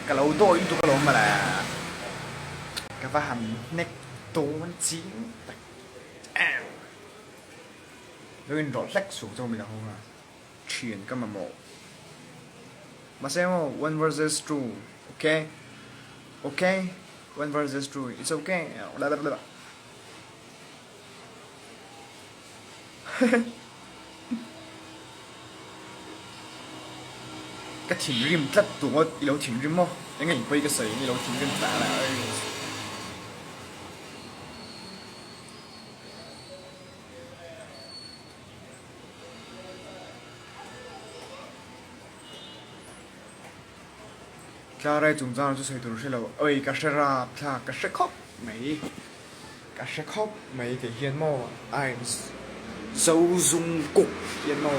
cái lâu tôi tụ cái lâu mà là cái va hầm nét tụมันchín rồi rồi lách xuống cho mình là không à chuyển cái mà một mà xem không one versus two okay okay one versus two it's okay blah blah blah cái thỉnh rim tất tụ một lâu thỉnh rim không những ngày quay cái sấy lâu thỉnh rim phá là cái này chúng ta cho xây tổ sẽ là ơi cái sẽ ra là cái sẽ khóc mấy thì hiền mò ai dấu dung cục hiền mò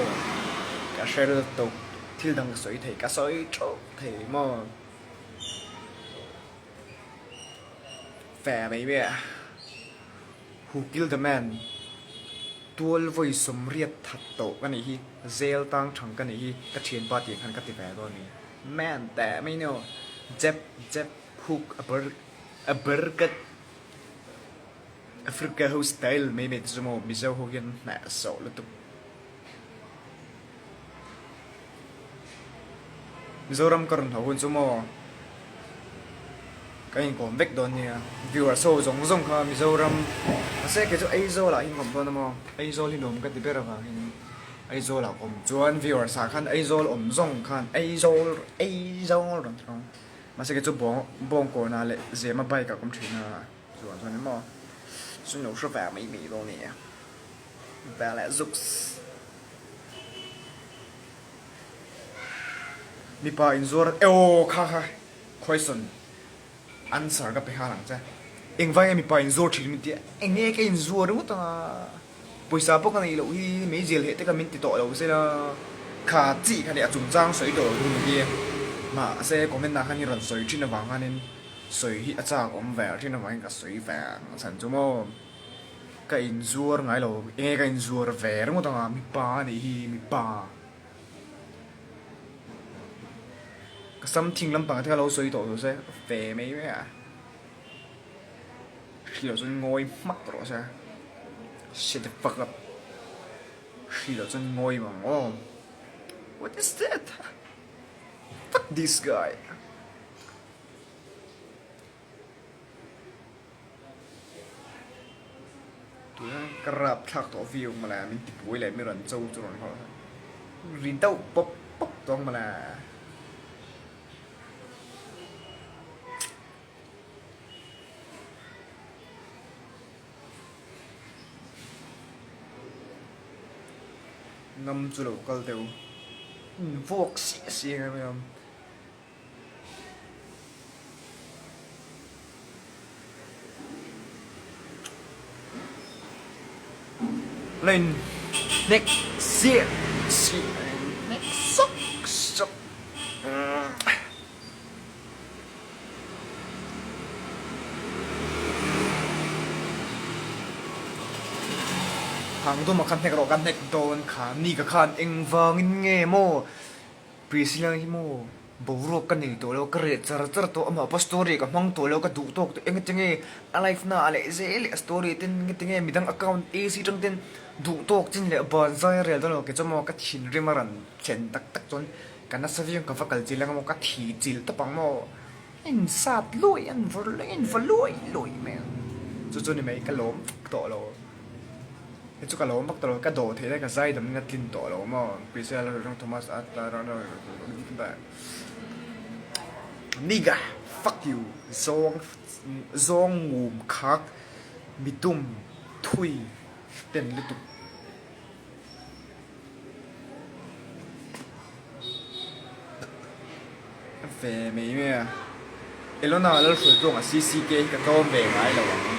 cái sẽ là tục thiên đằng sấy thì cái sấy trộn thì mò phè mấy bè who killed the man tuol voi som riết thật tổ cái này hi jail tang thằng cái này hi cái chuyện ba tiếng hắn cái tiệm đó này manแต่ไม่ know Jeb hook a burger Africa hostile mấy mẹ chúng mình bây hồ hiện nè sầu là tụi Mizoram còn hậu hơn chúng mình cái hình còn vết đòn nha viewer sâu giống giống ha Mizoram sẽ cái chỗ Azo là hình còn hơn mà Azo thì nôm cái tiệm nào hình Azo là ổn chuẩn viewer sao khăn Azo là ổn giống khăn Azo rồi không mà sẽ cái chỗ bong cổ nào lại dễ mà bay cả công trình à rồi cho nên mà suy nghĩ số vàng mấy đâu nè và lại giúp mi pa in zor eo kha question answer cái ha lăng cha anh vai mi pa in zor chỉ mi tiệt anh nghe cái in zor đúng không ta pisa bốc cái này lỗi mấy gì hệ tất cả mình tự đâu sẽ là khá chỉ cái này chúng trang sấy đồ luôn kia mà sẽ có mình là cái lần sấy trên là vàng anh sấy hít ra cũng về trên là vàng cả sấy vàng sản cho mò cái in zor ngay lâu nghe cái in zor về đúng không ta mi pa này mi pa cái something lắm bằng theo lâu sấy đồ rồi sẽ về mấy cái à khi đó chân ngồi mắt rồi sao shut the fuck up khi đó chân ngồi mà oh what is that fuck this guy tụi nó grab thắc tổ view mà là mình tiếp với lại mấy lần châu cho nó rin tàu pop pop toàn mà là ngâm chú đầu câu tiêu vô xì cái bây giờ lên next year next sốc hàng tôi mà khăn thẹt rồi khăn thẹt đồn khá ni cả khăn anh vang nghe mò priscilla hi mò bầu ruột cái này tôi lo cái rệt char tôi mà post story cái mong tôi lo cái đủ tôi anh nghe alive na ale dễ lệ story tin nghe midang account ac trong tin đủ tôi tin lệ bận rồi rồi đó cái cho mò cái chín rimaran chen tak tak chon cái nó saving cái fakal chỉ là mò cái thi chỉ tập bằng mò anh sát lôi anh vừa lôi mẹ cho này mấy cái lốm tổ lo cái chỗ cái lỗ mắc tổ cái đồ thế này cái dây đầm ngắt kinh tổ lỗ mà bây giờ là trong Thomas Atla đó rồi vậy nigga fuck you zong ngủ khắc mitum thui tên liên tục về mấy mẹelo nào là sử dụng CCK cái câu về ngay là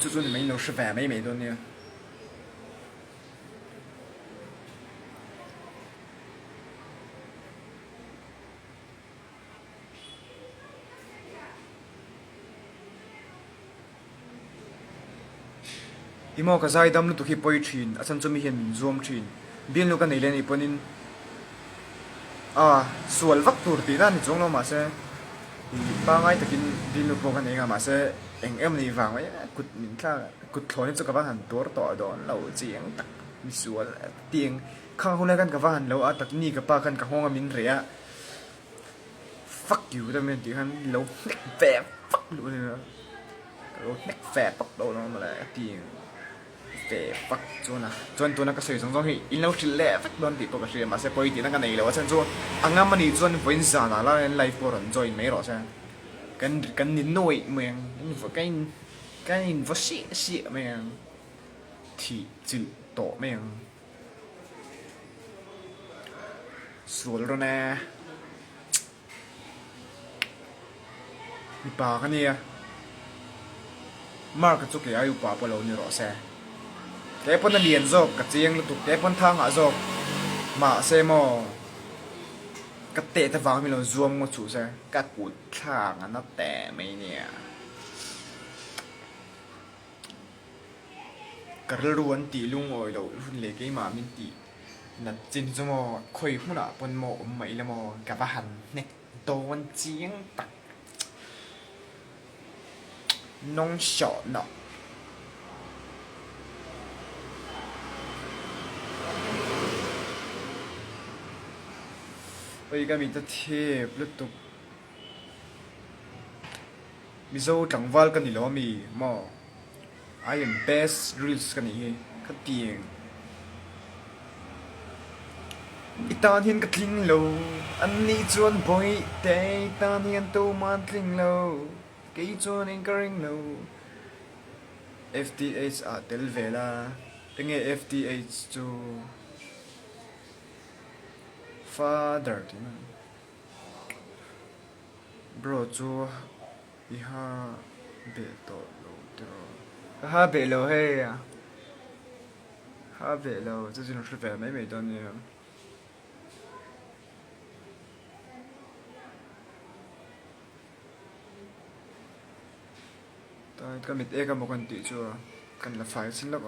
就说你们都是反美美的呢。imo ka zai dam lu tu hi poi thin a chan chumi hian zoom thin bian lu ka nei len iponin sual vak tur ti na ni chung lo ma se ba ngai takin din lu po kan enga ma se eng em ni wang ai kut min tla kut thloi chu ka ba han tor to don lo chiang tak mi sual tieng khang hula kan ka ba han lo a tak ni ka pa kan ka honga min rea fuck you da men ti han lo nek ve fuck lu ni lo nek ve fuck lo no ma la tieng về bắc chuan tu na ka sei song hi in lo thil le vek don ti to ka hria ma se poi ti na ka nei lo chen chu angam ani chuan voin za na la en life por on join mai ro cha kan ni noi meng in vo kan in vo si meng thi chil to meng sual ro na mi pa ka nia mar ka chu ke ayu pa pa lo ni ro se thế pon liền rồi cả chieng lục thế pon thang à rồi mà xe mò cái tệ ta vào mình là zoom một chút xe cái cụt thang nó tệ mấy nè cái luôn tỉ lung ngồi đầu luôn lấy cái mà mình tỉ là chính cho mò khơi không là pon mò mấy là mò cả ba hành nè tôn chieng tặc nông sọ nọ bây giờ mình ta thiệp lúc tục mình dâu chẳng val cái gì đó mình mà I am best reels cái này cái tiền itan hiền cái linh lâu anh đi chuan boy day itan hiền tô man linh lâu cái chuan anh cái ring lâu FTH à tel về là tiếng nghe FTH cho father thì bro chú ha bể tổ lô đó ha bể lô hay à ha bể lô这种是về mấy mấy段呢tại cái mình cái một con tỷ chưa cần là phải xin lọc